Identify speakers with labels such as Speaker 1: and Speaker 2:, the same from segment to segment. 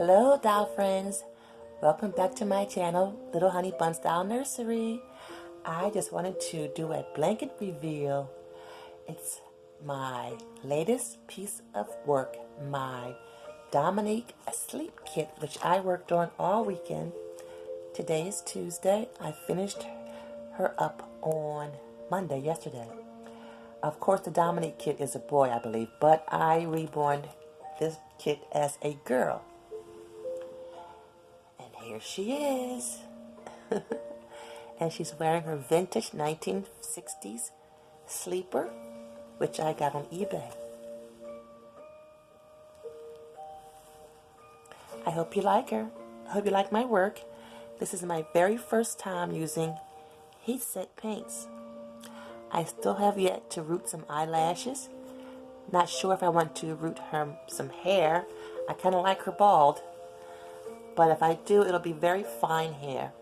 Speaker 1: Hello doll friends, welcome back to my channel, Little Honey Bun Style Nursery. I just wanted to do a blanket reveal. It's my latest piece of work, my Dominique Sleep Kit, which I worked on all weekend. Today is Tuesday. I finished her up on Monday, yesterday. Of course, the Dominique kit is a boy, I believe, but I reborn this kit as a girl. Here she is. And she's wearing her vintage 1960s sleeper, which I got on eBay. I hope you like her. I hope you like my work. This is my very first time using heat set paints. I still have yet to root some eyelashes. Not sure if I want to root her some hair. I kind of like her bald. But if I do, it'll be very fine hair.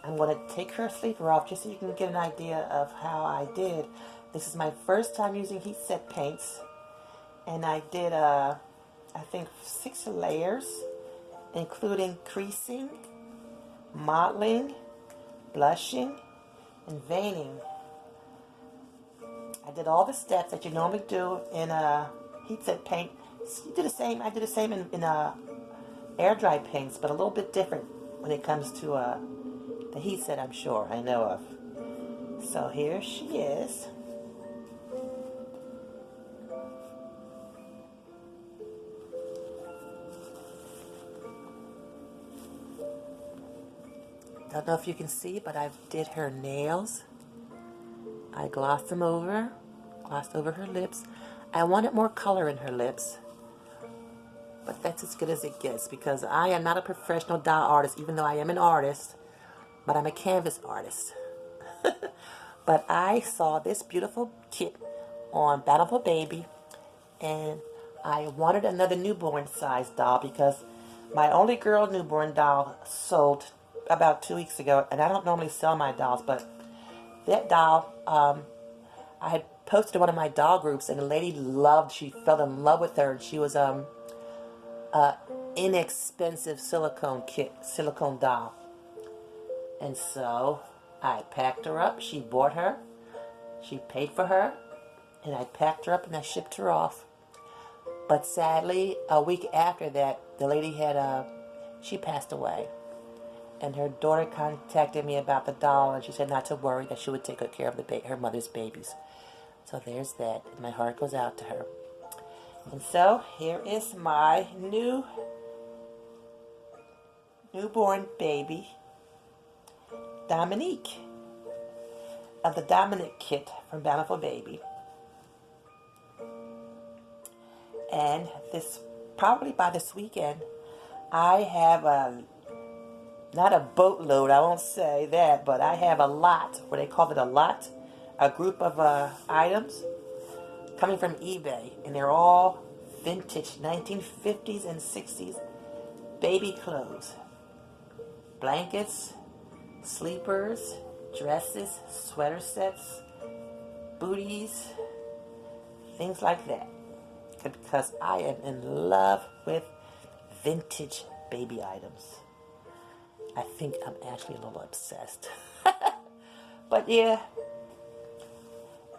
Speaker 1: I'm going to take her sleeper off just so you can get an idea of how I did. This is my first time using heat set paints. And I did, I think, 6 layers, including creasing, mottling, blushing, and veining. I did all the steps that you normally do in a heat set paint. You do the same. I did the same in air dry paints, but a little bit different when it comes to the heat set, I'm sure I know of. So here she is. Don't know if you can see, but I did her nails. I glossed them over, glossed over her lips. I wanted more color in her lips, but that's as good as it gets because I am not a professional doll artist, even though I am an artist, but I'm a canvas artist. But I saw this beautiful kit on Bountiful Baby, and I wanted another newborn size doll because my only girl newborn doll sold about 2 weeks ago, and I don't normally sell my dolls, but that doll, I had posted one of my doll groups, and the lady she fell in love with her, and she was inexpensive silicone doll. And so I packed her up. She bought her. She paid for her, and I packed her up and I shipped her off. But sadly, a week after that, the lady had she passed away. And her daughter contacted me about the doll, and she said not to worry, that she would take good care of her mother's babies. So there's that. My heart goes out to her. And so here is my newborn baby, Dominique, of the Dominique kit from Bountiful Baby. And probably by this weekend, I have not a boatload, I won't say that, but I have a lot, what they call it, a lot, a group of items coming from eBay, and they're all vintage 1950s and 60s baby clothes, blankets, sleepers, dresses, sweater sets, booties, things like that, because I am in love with vintage baby items. I think I'm actually a little obsessed. But yeah.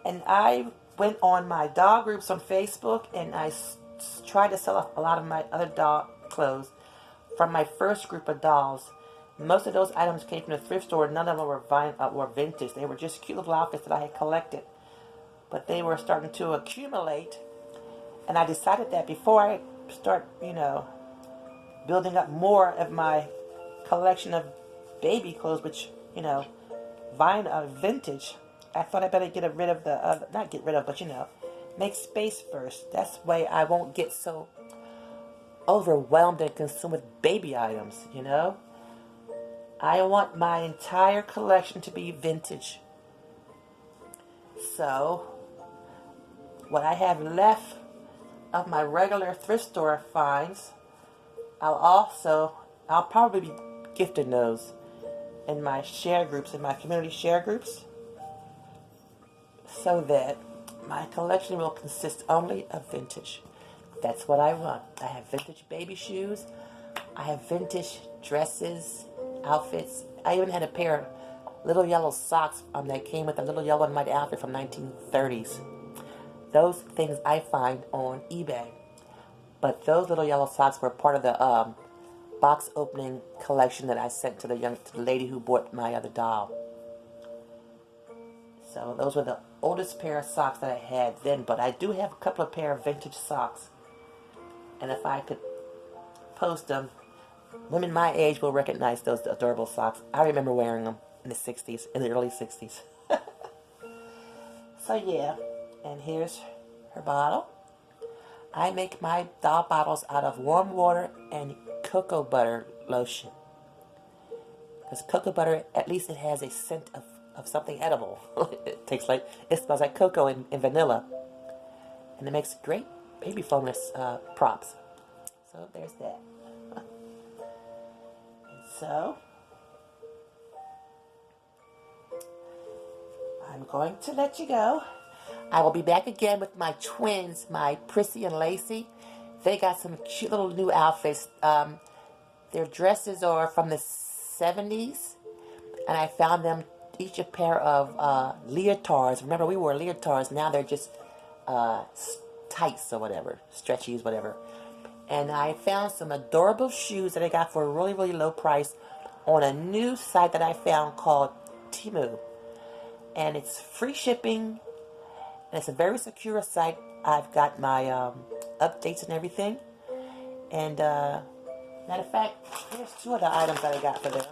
Speaker 1: And I went on my doll groups on Facebook, and I tried to sell off a lot of my other doll clothes from my first group of dolls. Most of those items came from the thrift store. None of them were vintage. They were just cute little outfits that I had collected. But they were starting to accumulate. And I decided that before I start, building up more of my collection of baby clothes, which, vintage, I thought I better get rid of not get rid of, but, make space first. That's the way I won't get so overwhelmed and consumed with baby items, I want my entire collection to be vintage. So, what I have left of my regular thrift store finds, I'll probably be gifting those in my share groups, in my community share groups, so that My collection will consist only of vintage. That's what I want. I have vintage baby shoes. I have vintage dresses, outfits. I even had a pair of little yellow socks that came with a little yellow and white outfit from 1930s. Those things I find on eBay. But those little yellow socks were part of the box opening collection that I sent to the lady who bought my other doll. So those were the oldest pair of socks that I had then, but I do have a couple of pair of vintage socks. And if I could post them, women my age will recognize those adorable socks. I remember wearing them in the 60s, in the early 60s. So yeah, and here's her bottle. I make my doll bottles out of warm water and cocoa butter lotion. Because cocoa butter, at least it has a scent of something edible. It smells like cocoa and vanilla. And it makes great baby foam props. So there's that. So I'm going to let you go. I will be back again with my twins, my Prissy and Lacey. They got some cute little new outfits. Their dresses are from the 70s, and I found them each a pair of leotards. Remember, we wore leotards. Now they're just tights or whatever, stretchies, whatever. And I found some adorable shoes that I got for a really, really low price on a new site that I found called Temu. And it's free shipping. And it's a very secure site. I've got my updates and everything. And matter of fact, here's two of the items that I got for them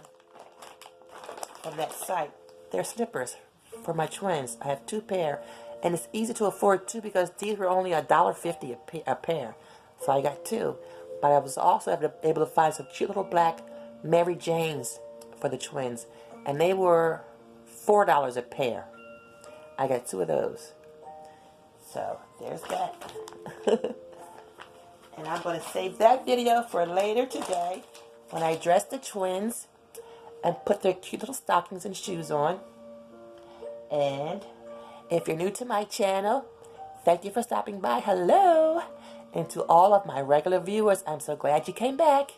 Speaker 1: from that site. They're slippers for my twins. I have two pair. And it's easy to afford too because these were only $1.50 a pair. So I got two. But I was also able to find some cute little black Mary Janes for the twins. And they were $4 a pair. I got two of those. So there's that. And I'm going to save that video for later today when I dress the twins and put their cute little stockings and shoes on. And if you're new to my channel, thank you for stopping by. Hello. And to all of my regular viewers, I'm so glad you came back.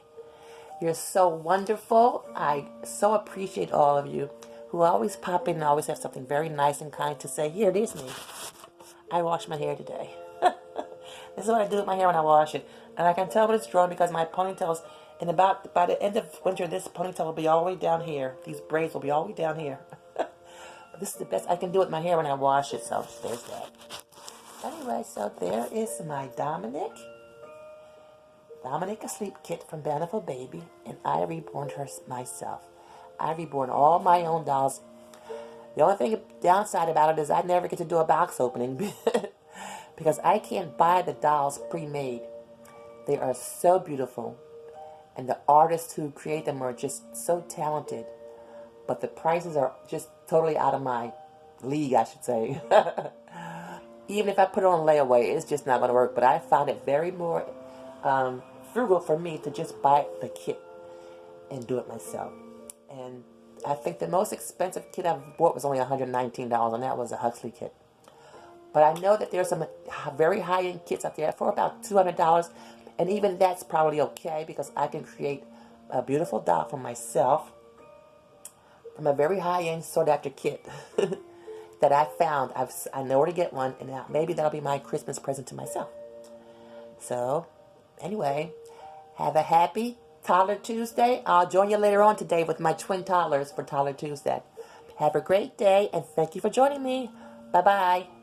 Speaker 1: You're so wonderful. I so appreciate all of you who always pop in and always have something very nice and kind to say. Here, it is me. I washed my hair today. This is what I do with my hair when I wash it. And I can tell when it's drawn because my ponytails, by the end of winter, this ponytail will be all the way down here. These braids will be all the way down here. But this is the best I can do with my hair when I wash it, so there's that. Anyway, so there is my Dominic Asleep kit from Bountiful Baby, and I reborn her myself. I reborn all my own dolls. The only thing downside about it is I never get to do a box opening because I can't buy the dolls pre-made. They are so beautiful, and the artists who create them are just so talented, but the prices are just totally out of my league, I should say. Even if I put it on layaway, it's just not going to work. But I found it very more frugal for me to just buy the kit and do it myself. And I think the most expensive kit I've bought was only $119, and that was a Huxley kit. But I know that there's some very high-end kits out there for about $200, and even that's probably okay because I can create a beautiful doll for myself from a very high-end sought-after kit that I found. I know where to get one, and maybe that'll be my Christmas present to myself. So, anyway, have a happy Toddler Tuesday. I'll join you later on today with my twin toddlers for Toddler Tuesday. Have a great day, and thank you for joining me. Bye-bye.